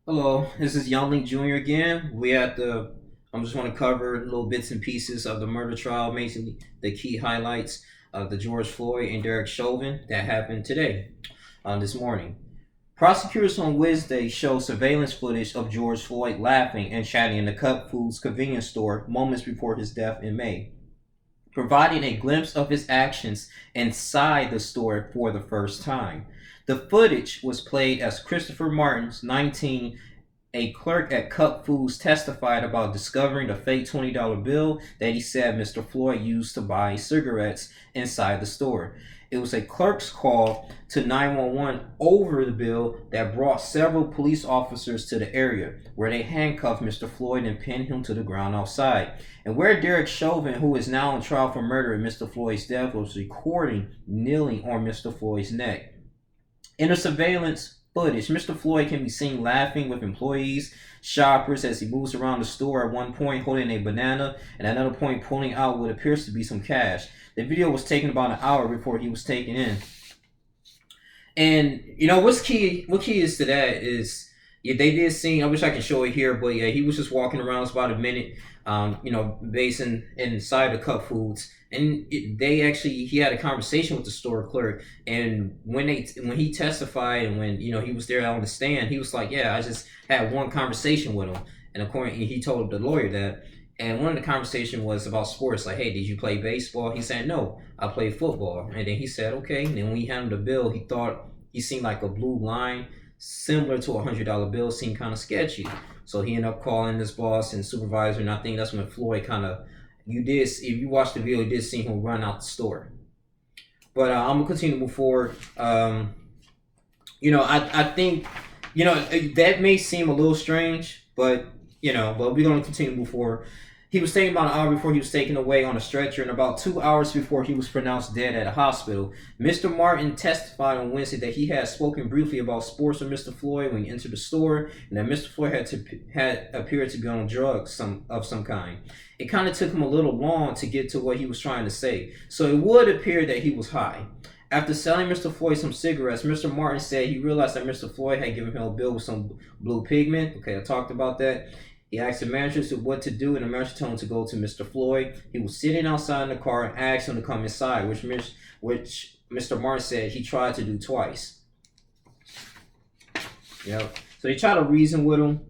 Hello, this is Youngling Jr. again. I'm just want to cover little bits and pieces of the murder trial, basically the key highlights of the George Floyd and Derek Chauvin that happened today, this morning. Prosecutors on Wednesday showed surveillance footage of George Floyd laughing and chatting in the Cup Foods convenience store moments before his death in May, providing a glimpse of his actions inside the store for the first time. The footage was played as Christopher Martins, 19, a clerk at Cup Foods, testified about discovering the fake $20 bill that he said Mr. Floyd used to buy cigarettes inside the store. It was a clerk's call to 911 over the bill that brought several police officers to the area, where they handcuffed Mr. Floyd and pinned him to the ground outside. And where Derek Chauvin, who is now on trial for murder in Mr. Floyd's death, was recording kneeling on Mr. Floyd's neck. In the surveillance footage, Mr. Floyd can be seen laughing with employees, shoppers as he moves around the store, at one point holding a banana and at another point pulling out what appears to be some cash. The video was taken about an hour before he was taken in. And what key is to that is, yeah, they did see. I wish I could show it here, but yeah, he was just walking around. It's about a minute, basing inside the Cup Foods, and he had a conversation with the store clerk. And when he testified, and when he was there on the stand, he was like, "Yeah, I just had one conversation with him," and according he told the lawyer that. And one of the conversation was about sports, like, "Hey, did you play baseball?" He said, "No, I played football." And then he said, "Okay." And then when he handed him the bill, he thought he seen like a blue line similar to $100 bill, seemed kind of sketchy. So he ended up calling his boss and supervisor, and I think that's when Floyd kind of, if you watch the video, you did see him run out the store. But I'm gonna continue to move forward. I think that may seem a little strange, but but we're gonna continue to move forward. He was taken about an hour before he was taken away on a stretcher, and about 2 hours before he was pronounced dead at a hospital. Mr. Martin testified on Wednesday that he had spoken briefly about sports with Mr. Floyd when he entered the store, and that Mr. Floyd had appeared to be on drugs of some kind. It kind of took him a little long to get to what he was trying to say, so it would appear that he was high. After selling Mr. Floyd some cigarettes, Mr. Martin said he realized that Mr. Floyd had given him a bill with some blue pigment. Okay, I talked about that. He asked the manager what to do, and the manager told him to go to Mr. Floyd. He was sitting outside in the car and asked him to come inside, which Mr. Martin said he tried to do twice. Yep. So they tried to reason with him.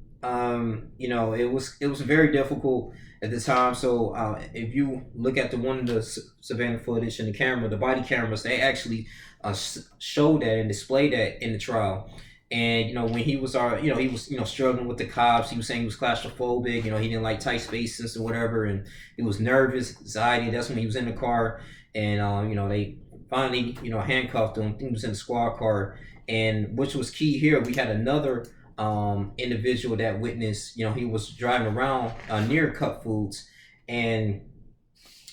It was very difficult at the time. So if you look at the one of the surveillance footage and the camera, the body cameras, they actually showed that and displayed that in the trial. And when he was struggling with the cops. He was saying he was claustrophobic. He didn't like tight spaces or whatever, and he was nervous, anxiety. That's when he was in the car, and they finally handcuffed him. I think he was in the squad car, and which was key here. We had another individual that witnessed. He was driving around near Cup Foods, and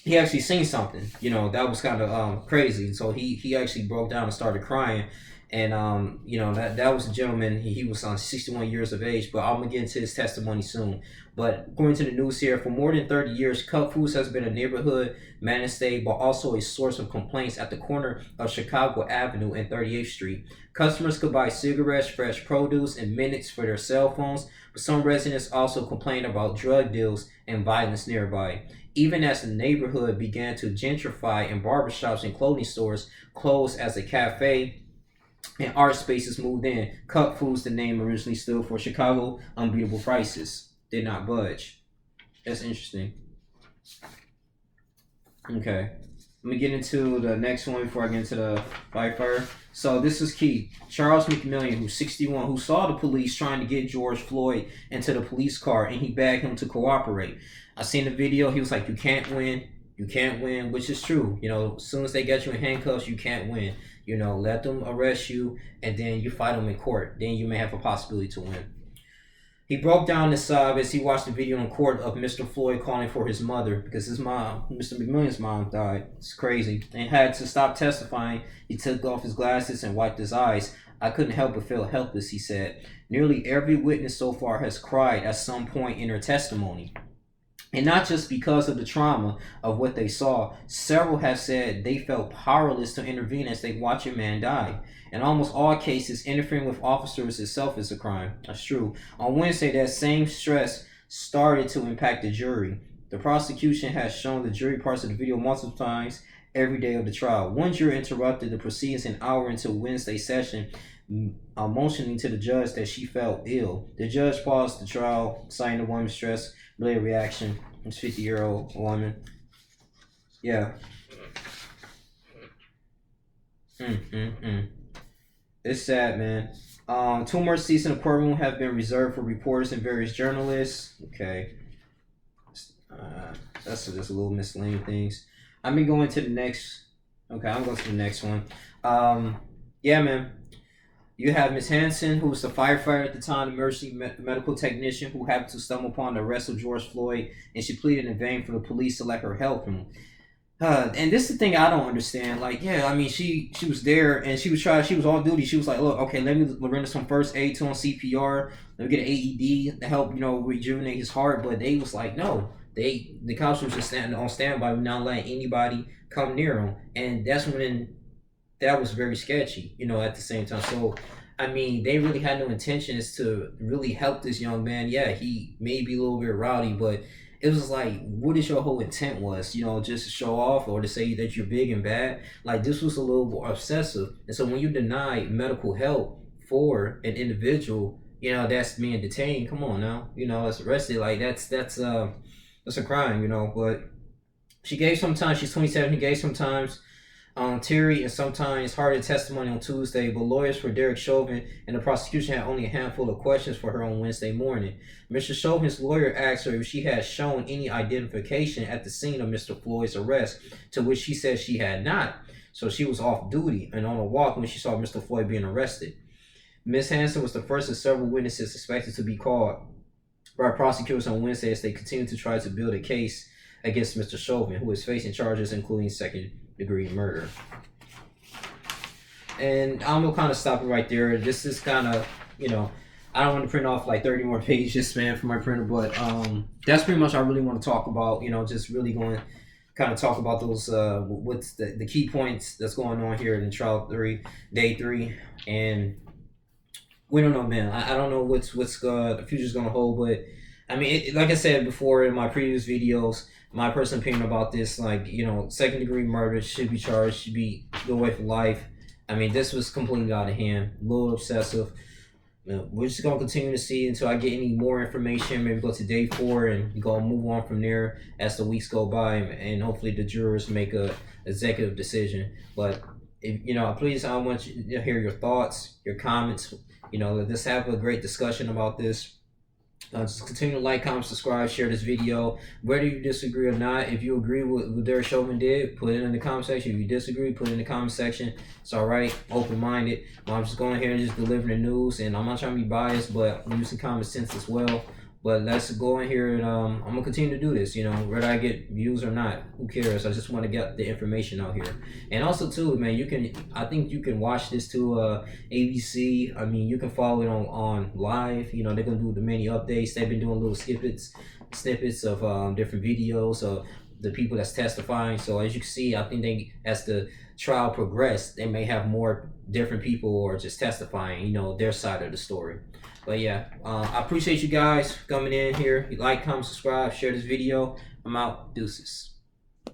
he actually seen something. That was kind of crazy. So he actually broke down and started crying. And that was a gentleman. He was on 61 years of age, but I'm gonna get into his testimony soon. But according to the news here, for more than 30 years, Cup Foods has been a neighborhood mainstay, but also a source of complaints at the corner of Chicago Avenue and 38th Street. Customers could buy cigarettes, fresh produce, and minutes for their cell phones, but some residents also complained about drug deals and violence nearby. Even as the neighborhood began to gentrify and barbershops and clothing stores closed as a cafe and art spaces moved in, Cup Foods, the name originally stood for Chicago Unbeatable Prices, did not budge. That's interesting. Okay. Let me get into the next one before I get into the fire. So this is key. Charles McMillian, who's 61, who saw the police trying to get George Floyd into the police car, and he begged him to cooperate. I seen the video. He was like, "You can't win. You can't win," which is true. As soon as they get you in handcuffs, you can't win. Let them arrest you, and then you fight them in court. Then you may have a possibility to win. He broke down the sob as he watched the video in court of Mr. Floyd calling for his mother because his mom, Mr. McMillian's mom, died. It's crazy. And had to stop testifying. He took off his glasses and wiped his eyes. "I couldn't help but feel helpless," he said. Nearly every witness so far has cried at some point in their testimony. And not just because of the trauma of what they saw, several have said they felt powerless to intervene as they watch a man die. In almost all cases, interfering with officers itself is a crime. That's true. On Wednesday, that same stress started to impact the jury. The prosecution has shown the jury parts of the video multiple times every day of the trial. One juror interrupted the proceedings an hour into Wednesday's session, motioning to the judge that she felt ill. The judge paused the trial, citing the woman's stress related reaction. This 50-year-old woman. Yeah. It's sad, man. Two more seats in the courtroom have been reserved for reporters and various journalists. Okay. That's just a little miscellaneous things. I'm gonna go into the next. Okay, I'm going to the next one. Yeah, man. You have Miss Hanson, who was the firefighter at the time, the emergency medical technician who happened to stumble upon the arrest of George Floyd, and she pleaded in vain for the police to let her help him. And this is the thing I don't understand. Like, yeah, I mean, she was there and she was off duty. She was like, look, okay, let me render some first aid to him, CPR, let me get an AED to help, rejuvenate his heart. But they was like, no, the cops was just standing on standby, not letting anybody come near him, and that's when that was very sketchy, at the same time. So, I mean, they really had no intentions to really help this young man. Yeah, he may be a little bit rowdy, but it was like, what is your whole intent was, just to show off or to say that you're big and bad? Like, this was a little more obsessive. And so when you deny medical help for an individual, that's being detained, come on now, it's arrested. Like, that's a crime, but she gave some time. She's 27. He gave some times. Terry and sometimes harder testimony on Tuesday, but lawyers for Derek Chauvin and the prosecution had only a handful of questions for her on Wednesday morning. Mr. Chauvin's lawyer asked her if she had shown any identification at the scene of Mr. Floyd's arrest, to which she said she had not. So she was off duty and on a walk when she saw Mr. Floyd being arrested. Ms. Hanson was the first of several witnesses expected to be called by prosecutors on Wednesday as they continue to try to build a case against Mr. Chauvin, who is facing charges including second-degree murder. And I'm gonna kind of stop it right there. This is kind of, I don't want to print off like 30 more pages, man, for my printer, but that's pretty much what I really want to talk about. Just really going to kind of talk about those what's the key points that's going on here in trial 3, day 3, and we don't know, man. I don't know what's the future's gonna hold, but I mean, like I said before in my previous videos, my personal opinion about this, like, second degree murder should be charged, should be go away for life. I mean, this was completely out of hand, a little obsessive. We're just gonna continue to see until I get any more information. Maybe go to day 4 and go move on from there as the weeks go by, and hopefully the jurors make a executive decision. But if please, I want you to hear your thoughts, your comments. Let's have a great discussion about this. Just continue to like, comment, subscribe, share this video. Whether you disagree or not, if you agree with what Derek Chauvin did, put it in the comment section. If you disagree, put it in the comment section. It's all right, open-minded. I'm just going here and just delivering the news, and I'm not trying to be biased, but I'm using common sense as well. But let's go in here and I'm gonna continue to do this. Whether I get views or not, who cares? I just want to get the information out here. And also too, man, I think you can watch this too. ABC. I mean, you can follow it on live. They're gonna do the many updates. They've been doing little snippets of different videos of the people that's testifying. So as you can see, I think as the trial progressed, they may have more different people or just testifying, their side of the story. But yeah, I appreciate you guys coming in here. You like, comment, subscribe, share this video. I'm out. Deuces.